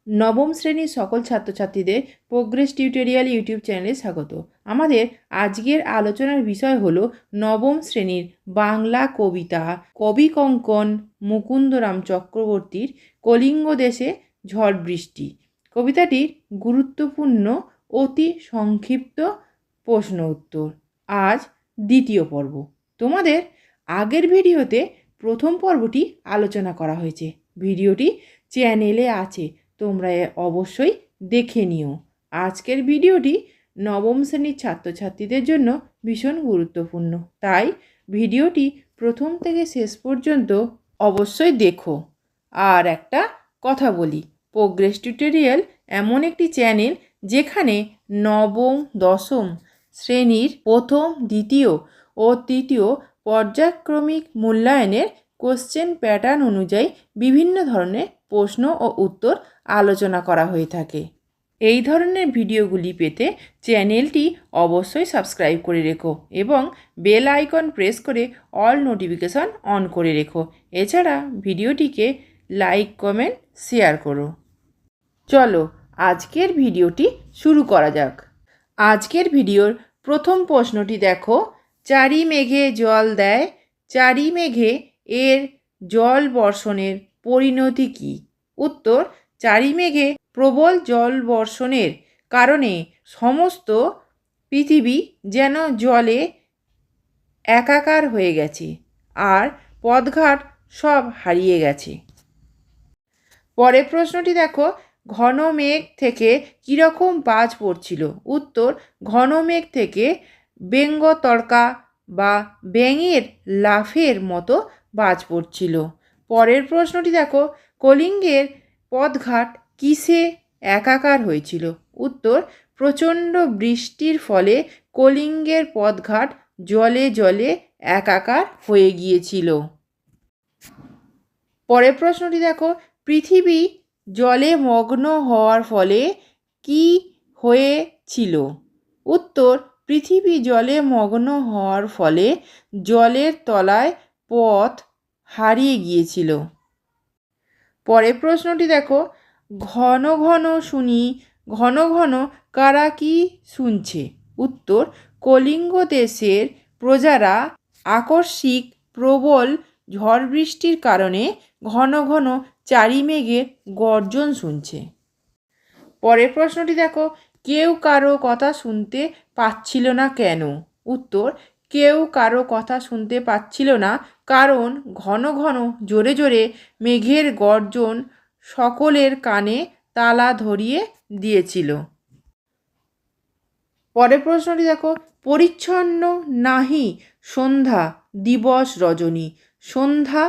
নবম শ্রেণীর সকল ছাত্রছাত্রীদের প্রোগ্রেস টিউটোরিয়াল ইউটিউব চ্যানেলে স্বাগত। আমাদের আজকের আলোচনার বিষয় হলো নবম শ্রেণীর বাংলা কবিতা কবি কঙ্কন মুকুন্দরাম চক্রবর্তীর কলিঙ্গ দেশে ঝড় বৃষ্টি। কবিতাটির গুরুত্বপূর্ণ অতি সংক্ষিপ্ত প্রশ্ন উত্তর। আজ দ্বিতীয় পর্ব। তোমাদের আগের ভিডিওতে প্রথম পর্বটি আলোচনা করা হয়েছে। ভিডিওটি চ্যানেলে আছে, তোমরা অবশ্যই দেখে নিও। আজকের ভিডিওটি নবম শ্রেণীর ছাত্রছাত্রীদের জন্য ভীষণ গুরুত্বপূর্ণ, তাই ভিডিওটি প্রথম থেকে শেষ পর্যন্ত অবশ্যই দেখো। আর একটা কথা বলি, প্রোগ্রেস টিউটোরিয়াল এমন একটি চ্যানেল যেখানে নবম দশম শ্রেণীর প্রথম, দ্বিতীয় ও তৃতীয় পর্যায়ক্রমিক মূল্যায়নের কোশ্চেন প্যাটার্ন অনুযায়ী বিভিন্ন ধরনের প্রশ্ন ও উত্তর আলোচনা করা হয়ে থাকে। এই ধরনের ভিডিওগুলি পেতে চ্যানেলটি অবশ্যই সাবস্ক্রাইব করে রেখো এবং বেল আইকন প্রেস করে অল নোটিফিকেশন অন করে রেখো। এছাড়া ভিডিওটিকে লাইক, কমেন্ট, শেয়ার করো। চলো আজকের ভিডিওটি শুরু করা যাক। আজকের ভিডিওর প্রথম প্রশ্নটি দেখো, চারি মেঘে জল দেয়, চারি মেঘে এর জল বর্ষণের পরিণতি কী? উত্তর, চারি মেঘে প্রবল জল বর্ষণের কারণে সমস্ত পৃথিবী যেন জলে একাকার হয়ে গেছে আর পথঘাট সব হারিয়ে গেছে। পরের প্রশ্নটি দেখো, ঘন মেঘ থেকে কীরকম বাজ পড়ছিল? উত্তর, ঘন মেঘ থেকে ব্যঙ্গ তড়কা বা ব্যাঙের লাফের মতো বাজ পড়ছিল। পরের প্রশ্নটি দেখো, কলিঙ্গের পথঘাট কিসে একাকার হয়েছিল? উত্তর, প্রচণ্ড বৃষ্টির ফলে কলিঙ্গের পথঘাট জলে জলে একাকার হয়ে গিয়েছিল। পরের প্রশ্নটি দেখো, পৃথিবী জলে মগ্ন হওয়ার ফলে কি হয়েছিল? উত্তর, পৃথিবী জলে মগ্ন হওয়ার ফলে জলের তলায় পথ হারিয়ে গিয়েছিল। পরের প্রশ্নটি দেখো, ঘন ঘন শুনি, ঘন ঘন কারা কি শুনছে? উত্তর, কলিঙ্গ দেশের প্রজারা আকস্মিক প্রবল ঝড় বৃষ্টির কারণে ঘন ঘন চারি মেঘের গর্জন শুনছে। পরের প্রশ্নটি দেখো, কেউ কারো কথা শুনতে পাচ্ছিল না কেন? উত্তর, কেউ কারো কথা শুনতে পাচ্ছিল না কারণ ঘন ঘন জোরে জোরে মেঘের গর্জন সকলের কানে তালা ধরিয়ে দিয়েছিল। পরের প্রশ্নটি দেখো, পরিচ্ছন্ন নাহি সন্ধ্যা দিবস রজনী, সন্ধ্যা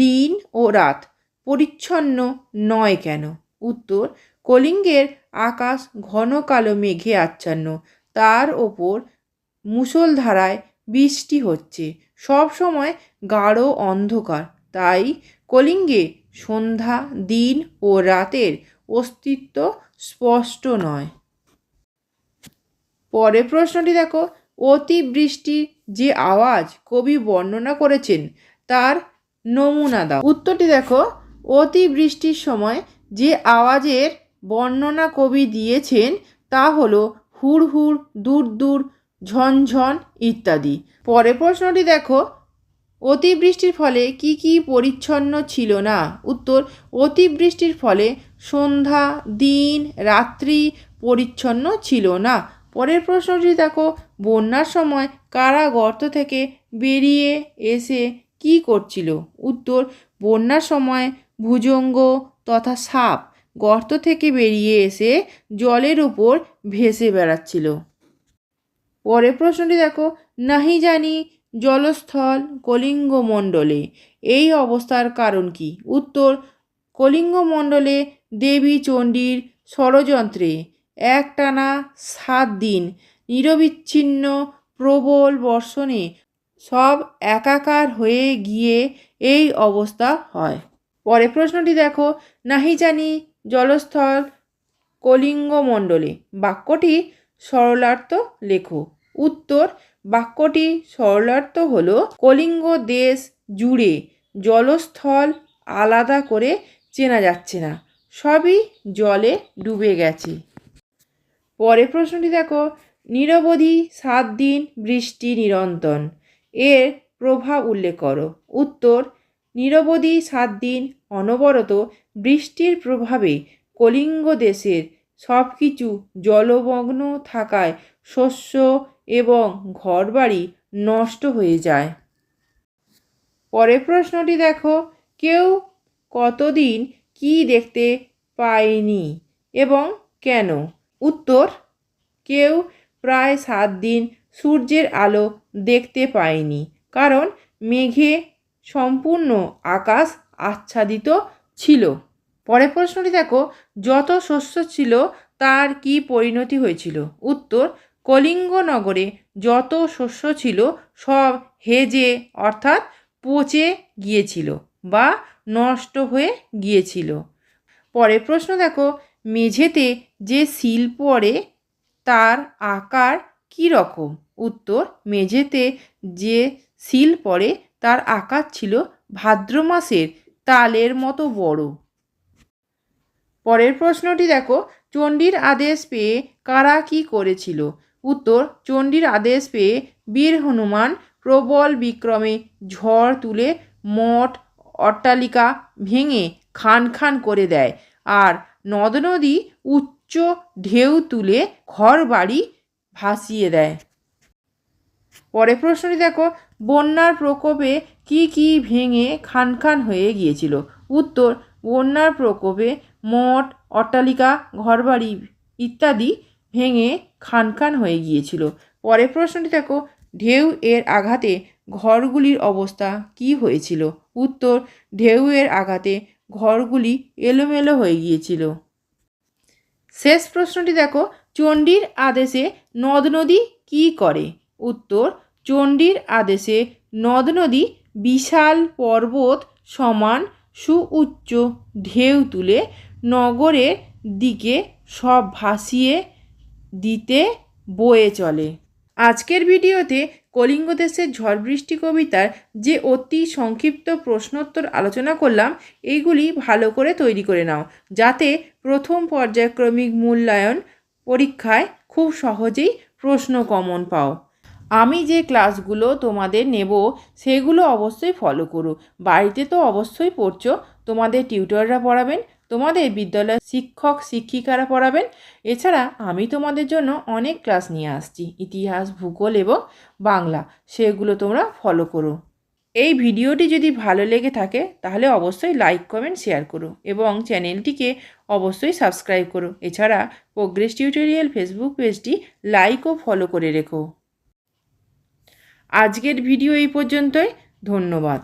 দিন ও রাত পরিচ্ছন্ন নয় কেন? উত্তর, কলিঙ্গের আকাশ ঘন কালো মেঘে আচ্ছন্ন, তার ওপর মুষলধারায় বৃষ্টি হচ্ছে, সব সময় গাঢ় অন্ধকার, তাই কলিঙ্গে সন্ধ্যা, দিন ও রাতের অস্তিত্ব স্পষ্ট নয়। পরের প্রশ্নটি দেখো, অতিবৃষ্টির যে আওয়াজ কবি বর্ণনা করেছেন তার নমুনা দাও। উত্তরটি দেখো, অতিবৃষ্টির সময় যে আওয়াজের বর্ণনা কবি দিয়েছেন তা হলো হুড় হুড়, দূর দূর, ঝনঝন ইত্যাদি। পরের প্রশ্নটি দেখো, অতিবৃষ্টির ফলে কি কি পরিচ্ছন্ন ছিল না? উত্তর, অতিবৃষ্টির ফলে সন্ধ্যা, দিন, রাত্রি পরিচ্ছন্ন ছিল না। পরের প্রশ্নটি দেখো, বন্যার সময় কারা গর্ত থেকে বেরিয়ে এসে কি করছিল? উত্তর, বন্যার সময় ভুজঙ্গ তথা সাপ গর্ত থেকে বেরিয়ে এসে জলের উপর ভেসে বেড়াচ্ছিল। পরের প্রশ্নটি দেখো, নাহি জানি জলস্থল কলিঙ্গ মণ্ডলে, এই অবস্থার কারণ কি? উত্তর, কলিঙ্গ মণ্ডলে দেবী চণ্ডীর ষড়যন্ত্রে একটানা 7 দিন নিরবিচ্ছিন্ন প্রবল বর্ষণে সব একাকার হয়ে গিয়ে এই অবস্থা হয়। পরের প্রশ্নটি দেখো, নাহি জানি জলস্থল কলিঙ্গ মণ্ডলে, বাক্যটি সরলার্থ লেখো। উত্তর, বাক্যটি সরলার্থ হলো কলিঙ্গ দেশ জুড়ে জলস্থল আলাদা করে চেনা যাচ্ছে না, সবই জলে ডুবে গেছে। পরের প্রশ্নটি দেখো, নিরবধি 7 দিন বৃষ্টি নিরন্তর এর প্রভাব উল্লেখ করো। উত্তর, নিরবধি 7 দিন অনবরত বৃষ্টির প্রভাবে কলিঙ্গ দেশের সব কিছু জলমগ্ন থাকায় শস্য এবং ঘরবাড়ি নষ্ট হয়ে যায়। পরের প্রশ্নটি দেখো, কেউ কতদিন কি দেখতে পায়নি এবং কেন? উত্তর, কেউ প্রায় 7 দিন সূর্যের আলো দেখতে পায়নি, কারণ মেঘে সম্পূর্ণ আকাশ আচ্ছাদিত ছিল। পরের প্রশ্নটি দেখো, যত শস্য ছিল তার কি পরিণতি হয়েছিল? উত্তর, কলিঙ্গ নগরে যত শস্য ছিল সব হেজে অর্থাৎ পচে গিয়েছিল বা নষ্ট হয়ে গিয়েছিল। পরের প্রশ্ন দেখো, মেঝেতে যে শিল পড়ে তার আকার কী রকম? উত্তর, মেঝেতে যে শিল পড়ে তার আকার ছিল ভাদ্র মাসের তালের মতো বড়। পরের প্রশ্নটি দেখো, চণ্ডীর আদেশ পেয়ে কারা কী করেছিল? উত্তর, চণ্ডীর আদেশ পেয়ে বীর হনুমান প্রবল বিক্রমে ঝড় তুলে মঠ অট্টালিকা ভেঙে খান খান করে দেয়, আর নদ নদী উচ্চ ঢেউ তুলে ঘর বাড়ি ভাসিয়ে দেয়। পরের প্রশ্নটি দেখো, বন্যার প্রকোপে কি কি ভেঙে খান খান হয়ে গিয়েছিল? উত্তর, বন্যার প্রকোপে মঠ অট্টালিকা ঘরবাড়ি ইত্যাদি ভেঙে খান খান হয়ে গিয়েছিল। পরের প্রশ্নটি দেখো, ঢেউ এর আঘাতে ঘরগুলির অবস্থা কি হয়েছিল? উত্তর, ঢেউয়ের আঘাতে ঘরগুলি এলোমেলো হয়ে গিয়েছিল। শেষ প্রশ্নটি দেখো, চণ্ডীর আদেশে নদ নদী কী করে? উত্তর, চণ্ডীর আদেশে নদ নদী বিশাল পর্বত সমান সুউচ্চ ঢেউ তুলে নগরের দিকে সব ভাসিয়ে দিতে বয়ে চলে। আজকের ভিডিওতে কলিঙ্গ দেশের ঝড় বৃষ্টি কবিতার যে অতি সংক্ষিপ্ত প্রশ্নোত্তর আলোচনা করলাম, এইগুলি ভালো করে তৈরি করে নাও, যাতে প্রথম পর্যায়ক্রমিক মূল্যায়ন পরীক্ষায় খুব সহজেই প্রশ্ন কমন পাও। আমি যে ক্লাসগুলো তোমাদের নেব সেগুলো অবশ্যই ফলো করো। বাড়িতে তো অবশ্যই পড়ছো, তোমাদের টিউটররা পড়াবেন, তোমাদের বিদ্যালয়ের শিক্ষক শিক্ষিকারা পড়াবেন। এছাড়া আমি তোমাদের জন্য অনেক ক্লাস নিয়ে আসছি, ইতিহাস, ভূগোল এবং বাংলা, সেগুলো তোমরা ফলো করো। এই ভিডিওটি যদি ভালো লেগে থাকে তাহলে অবশ্যই লাইক কমেন্ট শেয়ার করো এবং চ্যানেলটিকে অবশ্যই সাবস্ক্রাইব করো। এছাড়া প্রোগ্রেস টিউটোরিয়াল ফেসবুক পেজটি লাইক ও ফলো করে রেখো। আজকের ভিডিও এই পর্যন্তই। ধন্যবাদ।